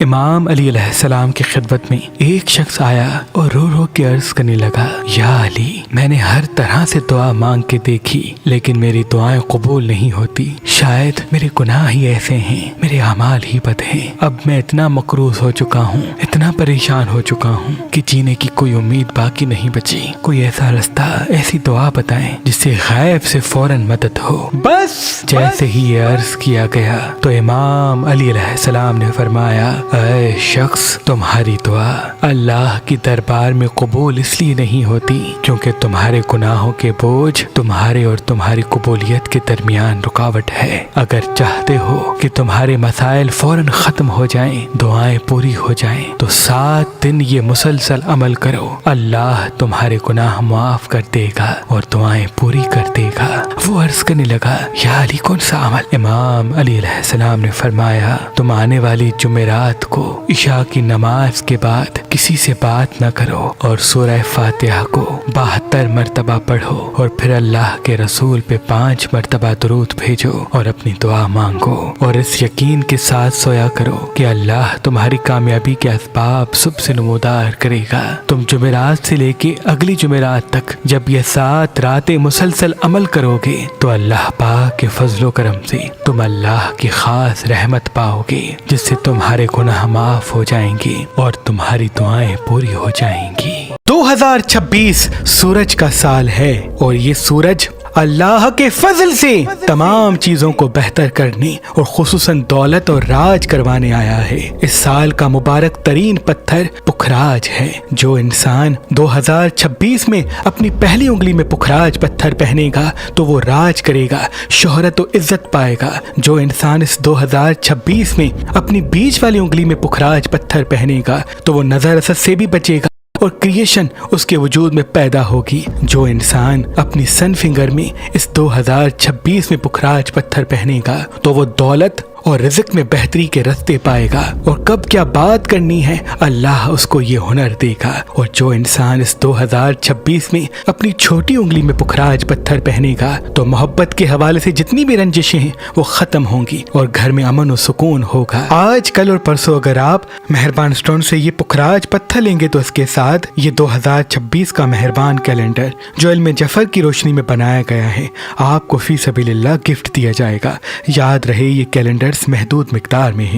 امام علی علیہ السلام کی خدمت میں ایک شخص آیا اور رو رو کے عرض کرنے لگا، یا علی، میں نے ہر طرح سے دعا مانگ کے دیکھی لیکن میری دعائیں قبول نہیں ہوتی۔ شاید میرے گناہ ہی ایسے ہیں، میرے اعمال ہی بد ہیں۔ اب میں اتنا مقروض ہو چکا ہوں، اتنا پریشان ہو چکا ہوں کہ جینے کی کوئی امید باقی نہیں بچی۔ کوئی ایسا رستہ، ایسی دعا بتائیں جس سے غیب سے فوراً مدد ہو۔ بس جیسے ہی یہ عرض کیا گیا تو امام علی علیہ السلام نے فرمایا، اے شخص، تمہاری دعا اللہ کی دربار میں قبول اس لیے نہیں ہوتی کیونکہ تمہارے گناہوں کے بوجھ تمہارے اور تمہاری قبولیت کے درمیان رکاوٹ ہے۔ اگر چاہتے ہو کہ تمہارے مسائل فوراً ختم ہو جائیں، دعائیں پوری ہو جائیں، تو 7 دن یہ مسلسل عمل کرو، اللہ تمہارے گناہ معاف کر دے گا اور دعائیں پوری کر دے گا۔ وہ عرض کرنے لگا، یا علی، کون سا عمل؟ امام علی علیہ السلام نے فرمایا، تم آنے والی جمعرات کو عشاء کی نماز کے بعد کسی سے بات نہ کرو اور سورہ فاتحہ کو 72 مرتبہ پڑھو اور پھر اللہ کے رسول پہ 5 مرتبہ درود بھیجو اور اپنی دعا مانگو، اور اس یقین کے ساتھ سویا کرو کہ اللہ تمہاری کامیابی کے اسباب سب سے نمودار کرے گا۔ تم جمعرات سے لے کے اگلی جمعرات تک جب یہ 7 راتیں مسلسل عمل کرو گے تو اللہ پاک کے فضل و کرم سے تم اللہ کی خاص رحمت پاؤ گے، جس سے تمہارے گناہ معاف ہو جائیں گے اور تمہاری دعائیں پوری ہو جائیں گی۔ 2026 سورج کا سال ہے اور یہ سورج اللہ کے فضل سے تمام چیزوں کو بہتر کرنے اور خصوصاً دولت اور راج کروانے آیا ہے۔ اس سال کا مبارک ترین پتھر پکھراج ہے۔ جو انسان 2026 میں اپنی پہلی انگلی میں پکھراج پتھر پہنے گا تو وہ راج کرے گا، شہرت و عزت پائے گا۔ جو انسان اس 2026 میں اپنی بیچ والی انگلی میں پکھراج پتھر پہنے گا تو وہ نظر اثر سے بھی بچے گا اور کریشن اس کے وجود میں پیدا ہوگی۔ جو انسان اپنی سن فنگر میں اس 2026 میں پکھراج پتھر پہنے گا تو وہ دولت اور رزق میں بہتری کے رستے پائے گا، اور کب کیا بات کرنی ہے اللہ اس کو یہ ہنر دے گا۔ اور جو انسان اس 2026 میں اپنی چھوٹی انگلی میں پکھراج پتھر پہنے گا تو محبت کے حوالے سے جتنی بھی رنجشیں ہیں وہ ختم ہوں گی اور گھر میں امن و سکون ہوگا۔ آج کل اور پرسوں اگر آپ مہربان اسٹون سے یہ پکھراج پتھر لیں گے تو اس کے ساتھ یہ 2026 کا مہربان کیلنڈر جو علم جفر کی روشنی میں بنایا گیا ہے آپ کو فی سبیل اللہ گفٹ دیا جائے گا۔ یاد رہے یہ کیلنڈر محدود مقدار میں ہیں۔